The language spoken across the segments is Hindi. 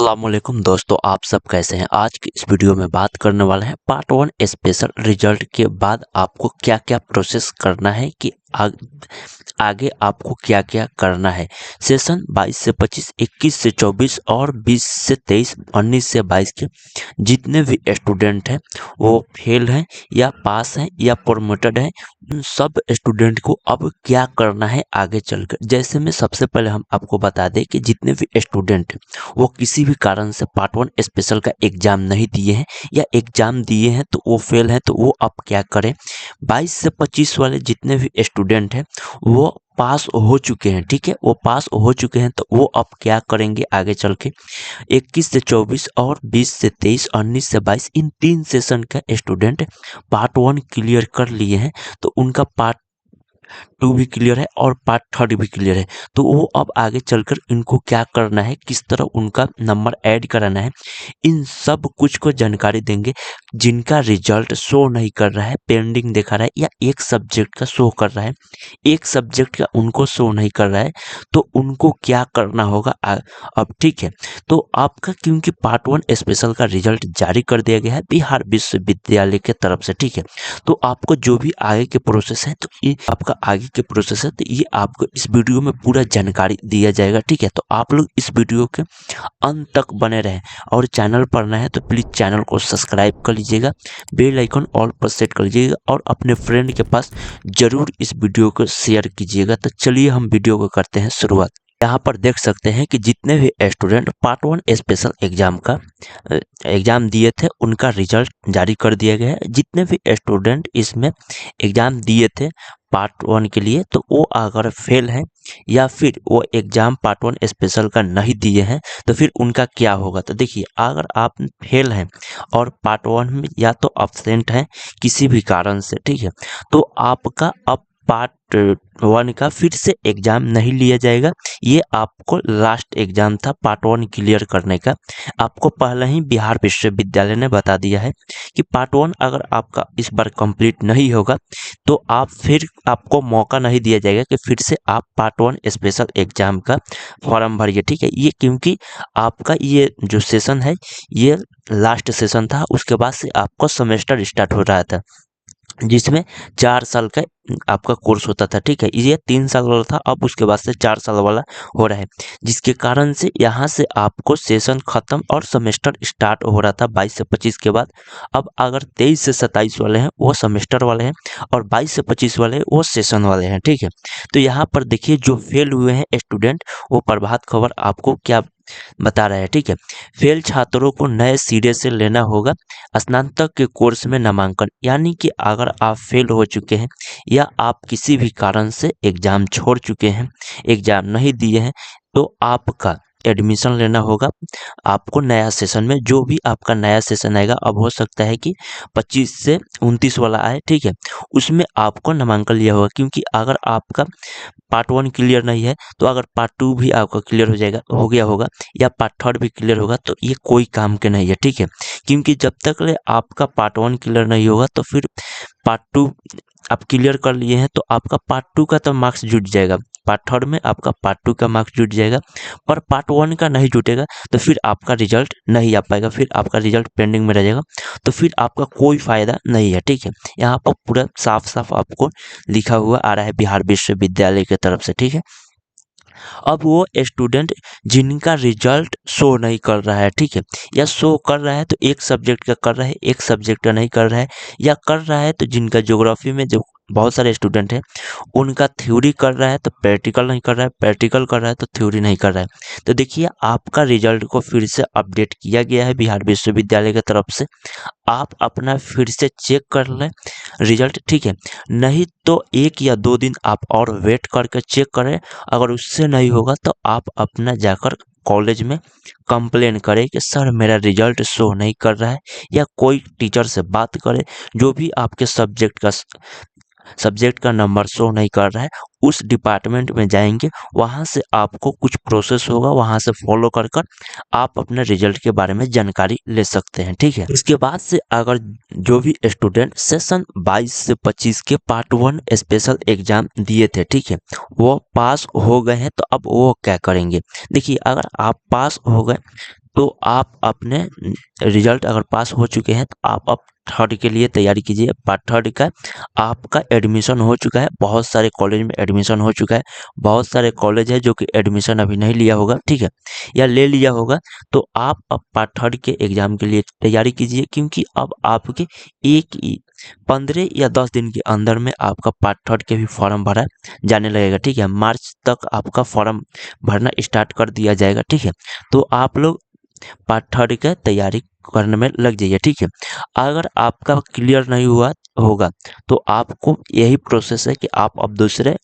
अस्सलामुअलैकुम दोस्तों, आप सब कैसे हैं। आज की इस वीडियो में बात करने वाले हैं पार्ट 1 स्पेशल रिजल्ट के बाद आपको क्या क्या प्रोसेस करना है कि आगे आपको क्या क्या करना है। सेशन 22 से 25, 21 से 24 और 20 से 23, 19 से 22 के जितने भी स्टूडेंट हैं वो फेल हैं या पास हैं या प्रमोटेड हैं, उन सब स्टूडेंट को अब क्या करना है आगे चलकर। जैसे में सबसे पहले हम आपको बता दें कि जितने भी स्टूडेंट वो किसी भी कारण से पार्ट 1 स्पेशल का एग्जाम नहीं दिए हैं या एग्जाम दिए हैं तो वो फेल हैं, तो वो अब क्या करें। 22 से 25 वाले जितने भी स्टूडेंट हैं वो पास हो चुके हैं, ठीक है, वो पास हो चुके हैं, तो वो अब क्या करेंगे आगे चल के। 21 से 24 और 20 से 23, 19 से 22 इन 3 सेशन का स्टूडेंट पार्ट 1 क्लियर कर लिए हैं, तो उनका पार्ट 2 भी क्लियर है और पार्ट 3 भी क्लियर है। तो वो अब आगे चलकर इनको क्या करना है, किस तरह उनका नंबर ऐड कराना है, इन सब कुछ को जानकारी देंगे। जिनका रिजल्ट शो नहीं कर रहा है, पेंडिंग दिखा रहा है या एक सब्जेक्ट का शो कर रहा है, एक सब्जेक्ट का उनको शो नहीं कर रहा है, तो उनको क्या करना होगा अब, ठीक है। तो आपका क्योंकि पार्ट 1 स्पेशल का रिजल्ट जारी कर दिया गया है बिहार विश्वविद्यालय के तरफ से, ठीक है। तो आपको जो भी आगे के प्रोसेस है, तो ये आपका आगे के प्रोसेस है, तो ये आपको इस वीडियो में पूरा जानकारी दिया जाएगा, ठीक है। तो आप लोग इस वीडियो के अंत तक बने रहें और चैनल पर नए हैं तो प्लीज़ चैनल को सब्सक्राइब कर लीजिएगा, बेल आइकन ऑल पर सेट कर लीजिएगा और अपने फ्रेंड के पास ज़रूर इस वीडियो को शेयर कीजिएगा। तो चलिए हम वीडियो को करते हैं शुरुआत। यहाँ पर देख सकते हैं कि जितने भी स्टूडेंट पार्ट 1 स्पेशल एग्जाम का एग्जाम दिए थे उनका रिजल्ट जारी कर दिया गया है। जितने भी स्टूडेंट इसमें एग्जाम दिए थे पार्ट 1 के लिए, तो वो अगर फेल हैं या फिर वो एग्जाम पार्ट 1 स्पेशल का नहीं दिए हैं तो फिर उनका क्या होगा। तो देखिए, अगर आप फेल हैं और पार्ट 1 में या तो एब्सेंट हैं किसी भी कारण से, ठीक है, तो आपका अब पार्ट 1 का फिर से एग्जाम नहीं लिया जाएगा। ये आपको लास्ट एग्जाम था पार्ट 1 क्लियर करने का। आपको पहले ही बिहार विश्वविद्यालय ने बता दिया है कि पार्ट 1 अगर आपका इस बार कंप्लीट नहीं होगा तो आप फिर आपको मौका नहीं दिया जाएगा कि फिर से आप पार्ट 1 स्पेशल एग्जाम का फॉर्म भरिए, ठीक है। ये क्योंकि आपका ये जो सेशन है ये लास्ट सेशन था, उसके बाद से आपको सेमेस्टर स्टार्ट हो रहा था जिसमें 4 साल का आपका कोर्स होता था, ठीक है। ये 3 साल वाला था, अब उसके बाद से 4 साल वाला हो रहा है, जिसके कारण से यहाँ से आपको सेशन खत्म और सेमेस्टर स्टार्ट हो रहा था 22 से 25 के बाद। अब अगर 23 से 27 वाले हैं वो सेमेस्टर वाले हैं और 22 से 25 वाले वो सेशन वाले हैं, ठीक है। तो यहाँ पर देखिए, जो फेल हुए हैं स्टूडेंट वो प्रभात खबर आपको क्या बता रहा है, ठीक है। फेल छात्रों को नए सिरे से लेना होगा स्नातक के कोर्स में नामांकन। यानी कि अगर आप फेल हो चुके हैं या आप किसी भी कारण से एग्जाम छोड़ चुके हैं, एग्जाम नहीं दिए हैं, तो आपका एडमिशन लेना होगा आपको नया सेशन में। जो भी आपका नया सेशन आएगा, अब हो सकता है कि 25 से 29 वाला आए, ठीक है, उसमें आपको नामांकन लिया होगा। क्योंकि अगर आपका पार्ट 1 क्लियर नहीं है तो अगर पार्ट 2 भी आपका क्लियर हो जाएगा, हो गया होगा, या पार्ट 3 भी क्लियर होगा, तो ये कोई काम के नहीं है, ठीक है। क्योंकि जब तक ले आपका पार्ट 1 क्लियर नहीं होगा तो फिर पार्ट 2 आप क्लियर कर लिए हैं तो आपका पार्ट 2 का तो मार्क्स जुट जाएगा, पार्ट 3 में आपका पार्ट 2 का मार्क्स जुट जाएगा, पर पार्ट 1 का नहीं जुटेगा तो फिर आपका रिजल्ट नहीं आ पाएगा, फिर आपका रिजल्ट पेंडिंग में रह जाएगा, तो फिर आपका कोई फायदा नहीं है, ठीक है। यहाँ पर पूरा साफ साफ आपको लिखा हुआ आ रहा है बिहार विश्वविद्यालय की तरफ से, ठीक है। अब वो स्टूडेंट जिनका रिजल्ट शो नहीं कर रहा है, ठीक है, या शो कर रहा है तो एक सब्जेक्ट का कर रहा है, एक सब्जेक्ट का नहीं कर रहा है, या कर रहा है तो जिनका ज्योग्राफी में जो बहुत सारे स्टूडेंट हैं उनका थ्योरी कर रहा है तो प्रैक्टिकल नहीं कर रहा है, प्रैक्टिकल कर रहा है तो थ्योरी नहीं कर रहा है। तो देखिए, आपका रिजल्ट को फिर से अपडेट किया गया है बिहार विश्वविद्यालय की तरफ से। आप अपना फिर से चेक कर लें रिजल्ट, ठीक है। नहीं तो 1 या 2 दिन आप और वेट करके चेक करें। अगर उससे नहीं होगा तो आप अपना जाकर कॉलेज में कंप्लेन करें कि सर मेरा रिजल्ट शो नहीं कर रहा है, या कोई टीचर से बात करें जो भी आपके सब्जेक्ट का नंबर शो नहीं कर रहा है, उस डिपार्टमेंट में जाएंगे, वहां से आपको कुछ प्रोसेस होगा, वहां से फॉलो कर कर आप अपने रिजल्ट के बारे में जानकारी ले सकते हैं, ठीक है। इसके बाद से अगर जो भी स्टूडेंट सेशन 22 से 25 के पार्ट 1 स्पेशल एग्जाम दिए थे, ठीक है, वो पास हो गए हैं, तो अब वो क्या करेंगे। देखिए, अगर आप पास हो गए तो आप अपने रिजल्ट अगर पास हो चुके हैं तो आप अब थर्ड के लिए तैयारी कीजिए। पार्ट थर्ड का आपका एडमिशन हो चुका है, बहुत सारे कॉलेज में एडमिशन हो चुका है, बहुत सारे कॉलेज है जो कि एडमिशन अभी नहीं लिया होगा, ठीक है, या ले लिया होगा। तो आप अब पार्ट थर्ड के एग्जाम के लिए तैयारी कीजिए, क्योंकि अब आपके 15 या 10 दिन के अंदर में आपका पार्ट थर्ड के भी फॉर्म भरा जाने लगेगा, ठीक है। मार्च तक आपका फॉर्म भरना स्टार्ट कर दिया जाएगा, ठीक है। तो आप लोग पार्ट थर्ड का तैयारी करने में लग जाइए, ठीक है। अगर आपका क्लियर नहीं हुआ होगा तो आपको यही प्रोसेस है कि आप अब दूसरे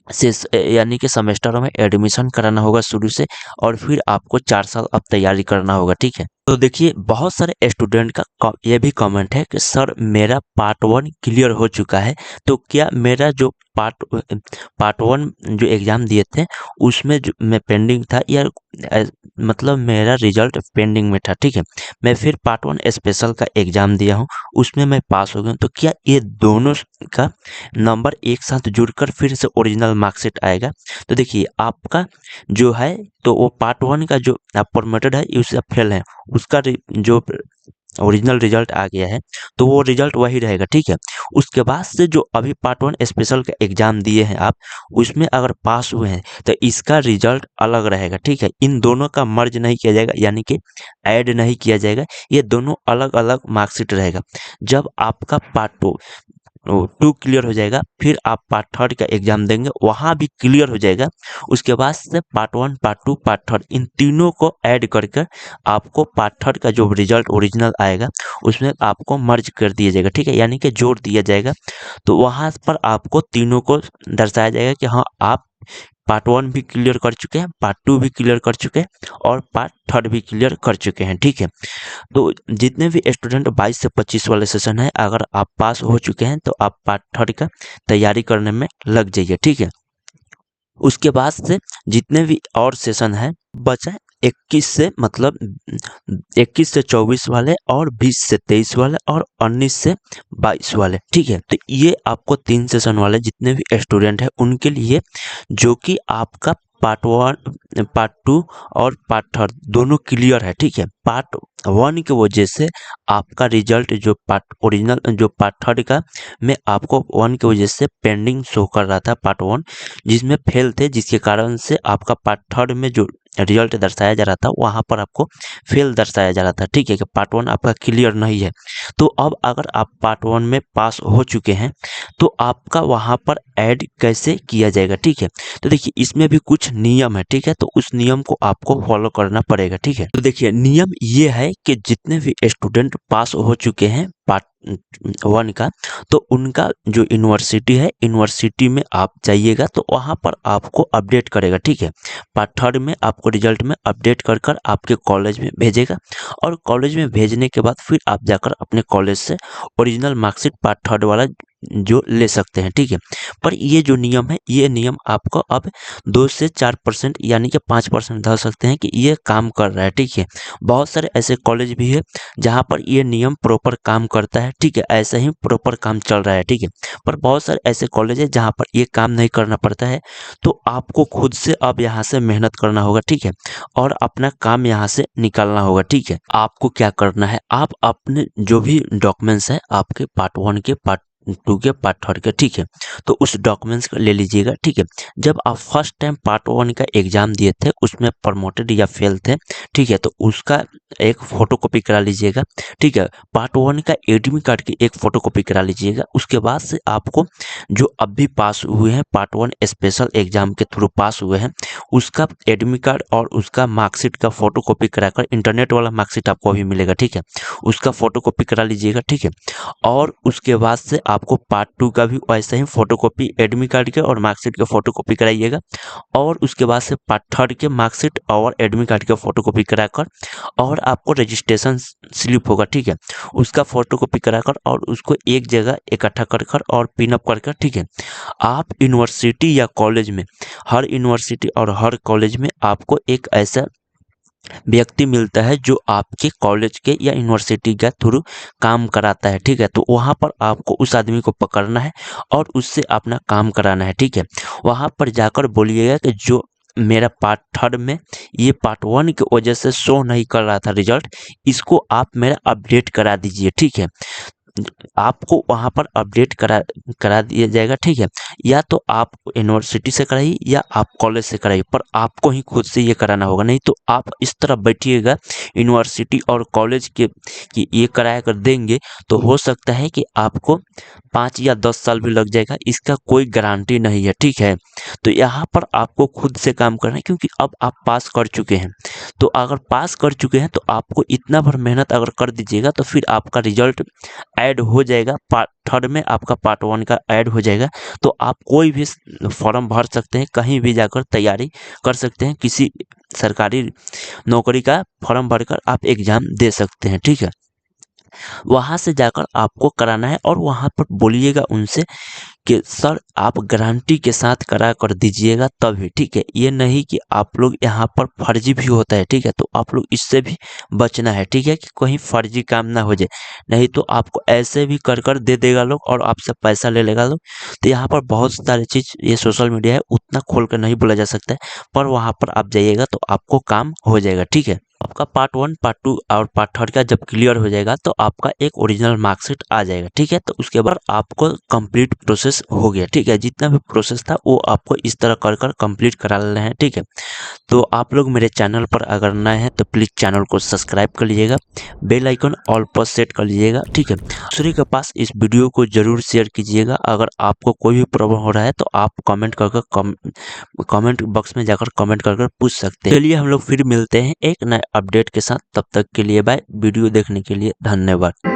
से यानी कि सेमेस्टरों में एडमिशन कराना होगा शुरू से, और फिर आपको 4 साल अब तैयारी करना होगा, ठीक है। तो देखिए, बहुत सारे स्टूडेंट का ये भी कमेंट है कि सर मेरा पार्ट वन क्लियर हो चुका है, तो क्या मेरा जो पार्ट वन जो एग्ज़ाम दिए थे उसमें जो मैं पेंडिंग था, या मतलब मेरा रिजल्ट पेंडिंग में था, ठीक है, मैं फिर पार्ट वन स्पेशल का एग्ज़ाम दिया हूँ, उसमें मैं पास हो गया हूँ, तो क्या ये दोनों का नंबर एक साथ जुड़कर फिर से ओरिजिनल मार्कशीट आएगा? तो देखिए, आपका जो है तो वो पार्ट वन का जो आप प्रमोटेड है, उससे आप फेल हैं, उसका जो ओरिजिनल रिजल्ट आ गया है तो वो रिजल्ट वही रहेगा, ठीक है। उसके बाद से जो अभी पार्ट वन स्पेशल का एग्जाम दिए हैं आप, उसमें अगर पास हुए हैं तो इसका रिजल्ट अलग रहेगा, ठीक है। इन दोनों का मर्ज नहीं किया जाएगा, यानी कि ऐड नहीं किया जाएगा, ये दोनों अलग अलग मार्कशीट रहेगा। जब आपका पार्ट टू क्लियर हो जाएगा, फिर आप पार्ट थर्ड का एग्जाम देंगे, वहाँ भी क्लियर हो जाएगा। उसके बाद से part one, part two, part third, इन तीनों को ऐड करके आपको पार्ट थर्ड का जो रिजल्ट ओरिजिनल आएगा उसमें आपको मर्ज कर दिया जाएगा, ठीक है, यानी कि जोड़ दिया जाएगा। तो वहाँ पर आपको तीनों को दर्शाया जाएगा कि हाँ, आप पार्ट वन भी क्लियर कर चुके हैं, पार्ट टू भी क्लियर कर चुके हैं, और पार्ट थर्ड भी क्लियर कर चुके हैं, ठीक है। तो जितने भी स्टूडेंट 22 से 25 वाले सेशन है, अगर आप पास हो चुके हैं तो आप पार्ट थर्ड का तैयारी करने में लग जाइए, ठीक है। उसके बाद से जितने भी और सेशन है बचा 21 से, मतलब 21 से 24 वाले, और 20 से 23 वाले, और 19 से 22 वाले, ठीक है। तो ये आपको 3 सेशन वाले जितने भी स्टूडेंट है उनके लिए, जो कि आपका पार्ट वन, पार्ट टू और पार्ट थर्ड दोनों क्लियर है, ठीक है। पार्ट वन की वजह से आपका रिजल्ट जो पार्ट ओरिजिनल जो पार्ट थर्ड का में आपको वन की वजह से पेंडिंग शो कर रहा था, पार्ट वन जिसमें फेल थे, जिसके कारण से आपका पार्ट थर्ड में जो रिजल्ट दर्शाया जा रहा था वहाँ पर आपको फेल दर्शाया जा रहा था, ठीक है, कि पार्ट वन आपका क्लियर नहीं है। तो अब अगर आप पार्ट वन में पास हो चुके हैं तो आपका वहाँ पर ऐड कैसे किया जाएगा, ठीक है। तो देखिए, इसमें भी कुछ नियम है, ठीक है, तो उस नियम को आपको फॉलो करना पड़ेगा, ठीक है। तो देखिए, नियम ये है कि जितने भी स्टूडेंट पास हो चुके हैं पार्ट वन का, तो उनका जो यूनिवर्सिटी है, यूनिवर्सिटी में आप जाइएगा तो वहाँ पर आपको अपडेट करेगा, ठीक है। पार्ट थर्ड में आपको रिजल्ट में अपडेट कर कर आपके कॉलेज में भेजेगा, और कॉलेज में भेजने के बाद फिर आप जाकर अपने कॉलेज से ओरिजिनल मार्कशीट पार्ट थर्ड वाला जो ले सकते हैं, ठीक है। पर ये जो नियम है, ये नियम आपको अब 2 से 4% यानी कि 5% धर सकते हैं कि ये काम कर रहा है, ठीक है। बहुत सारे ऐसे कॉलेज भी है जहाँ पर ये नियम प्रॉपर काम करता है, ठीक है, ऐसे ही प्रॉपर काम चल रहा है, ठीक है। पर बहुत सारे ऐसे कॉलेज है जहाँ पर ये काम नहीं करना पड़ता है, तो आपको खुद से अब यहाँ से मेहनत करना होगा, ठीक है, और अपना काम यहाँ से निकालना होगा, ठीक है। आपको क्या करना है, आप अपने जो भी डॉक्यूमेंट्स है आपके पार्ट वन के, पार्ट टू के, पार्ट थर्ड के, ठीक है, तो उस डॉक्यूमेंट्स को ले लीजिएगा, ठीक है। जब आप फर्स्ट टाइम पार्ट वन का एग्जाम दिए थे उसमें प्रमोटेड या फेल थे, ठीक है, तो उसका एक फोटो कॉपी करा लीजिएगा, ठीक है। पार्ट वन का एडमिट कार्ड की एक फोटो कॉपी करा लीजिएगा। उसके बाद से आपको जो अभी पास हुए हैं, पार्ट वन स्पेशल एग्जाम के थ्रू पास हुए हैं, उसका एडमिट कार्ड और उसका मार्कशीट का फोटो कॉपी कराकर, इंटरनेट वाला मार्कशीट आपको अभी मिलेगा, ठीक है, उसका फोटो कॉपी करा लीजिएगा, ठीक है। और उसके बाद से आपको पार्ट टू का भी वैसे ही फोटो कॉपी एडमिट कार्ड के और मार्कशीट के फोटो कॉपी कराइएगा, और उसके बाद से पार्ट थर्ड के मार्कशीट और एडमिट कार्ड के फोटो कॉपी कराकर, और आपको रजिस्ट्रेशन स्लिप होगा, ठीक है, उसका फोटो कॉपी कराकर और उसको एक जगह इकट्ठा कर कर और पिन अप कर कर, ठीक है, आप यूनिवर्सिटी या कॉलेज में, हर यूनिवर्सिटी और हर कॉलेज में आपको एक ऐसा व्यक्ति मिलता है जो आपके कॉलेज के या यूनिवर्सिटी के थ्रू काम कराता है, ठीक है। तो वहाँ पर आपको उस आदमी को पकड़ना है और उससे अपना काम कराना है, ठीक है। वहाँ पर जाकर बोलिएगा कि जो मेरा पार्ट थर्ड में ये पार्ट वन की वजह से शो नहीं कर रहा था रिजल्ट, इसको आप मेरा अपडेट करा दीजिए, ठीक है। आपको वहाँ पर अपडेट करा दिया जाएगा, ठीक है। या तो आप यूनिवर्सिटी से कराइए या आप कॉलेज से कराइए, पर आपको ही खुद से ये कराना होगा। नहीं तो आप इस तरह बैठिएगा यूनिवर्सिटी और कॉलेज के कि ये करा कर देंगे, तो हो सकता है कि आपको 5 या 10 साल भी लग जाएगा, इसका कोई गारंटी नहीं है, ठीक है। तो यहाँ पर आपको खुद से काम करना है, क्योंकि अब आप पास कर चुके हैं। तो अगर पास कर चुके हैं तो आपको इतना भर मेहनत अगर कर दीजिएगा तो फिर आपका रिजल्ट ऐड हो जाएगा, पार्ट थर्ड में आपका पार्ट वन का ऐड हो जाएगा। तो आप कोई भी फॉर्म भर सकते हैं, कहीं भी जाकर तैयारी कर सकते हैं, किसी सरकारी नौकरी का फॉर्म भरकर आप एग्जाम दे सकते हैं, ठीक है। वहाँ से जाकर आपको कराना है और वहाँ पर बोलिएगा उनसे कि सर आप गारंटी के साथ करा कर दीजिएगा तभी, ठीक है। ये नहीं कि आप लोग यहाँ पर फर्जी भी होता है, ठीक है। तो आप लोग इससे भी बचना है, ठीक है, कि कहीं फर्जी काम ना हो जाए। नहीं तो आपको ऐसे भी कर दे देगा लोग और आपसे पैसा ले लेगा लोग। तो यहाँ पर बहुत सारी चीज़ ये सोशल मीडिया है, उतना खोल कर नहीं बोला जा सकता है, पर वहाँ पर आप जाइएगा तो आपको काम हो जाएगा, ठीक है। आपका पार्ट वन, पार्ट टू और पार्ट थर्ड का जब क्लियर हो जाएगा तो आपका एक ओरिजिनल मार्कशीट आ जाएगा, ठीक है। तो उसके बाद आपको कंप्लीट प्रोसेस हो गया, ठीक है। जितना भी प्रोसेस था वो आपको इस तरह कर कंप्लीट करा लेना है, ठीक है। तो आप लोग मेरे चैनल पर अगर नए हैं तो प्लीज़ चैनल को सब्सक्राइब कर लीजिएगा, बेल आइकन ऑल पर सेट कर लीजिएगा, ठीक है। दूसरे के पास इस वीडियो को जरूर शेयर कीजिएगा। अगर आपको कोई भी प्रॉब्लम हो रहा है तो आप कमेंट बॉक्स में जाकर कमेंट कर पूछ सकते हैं। चलिए हम लोग फिर मिलते हैं एक नए अपडेट के साथ, तब तक के लिए बाय। वीडियो देखने के लिए धन्यवाद।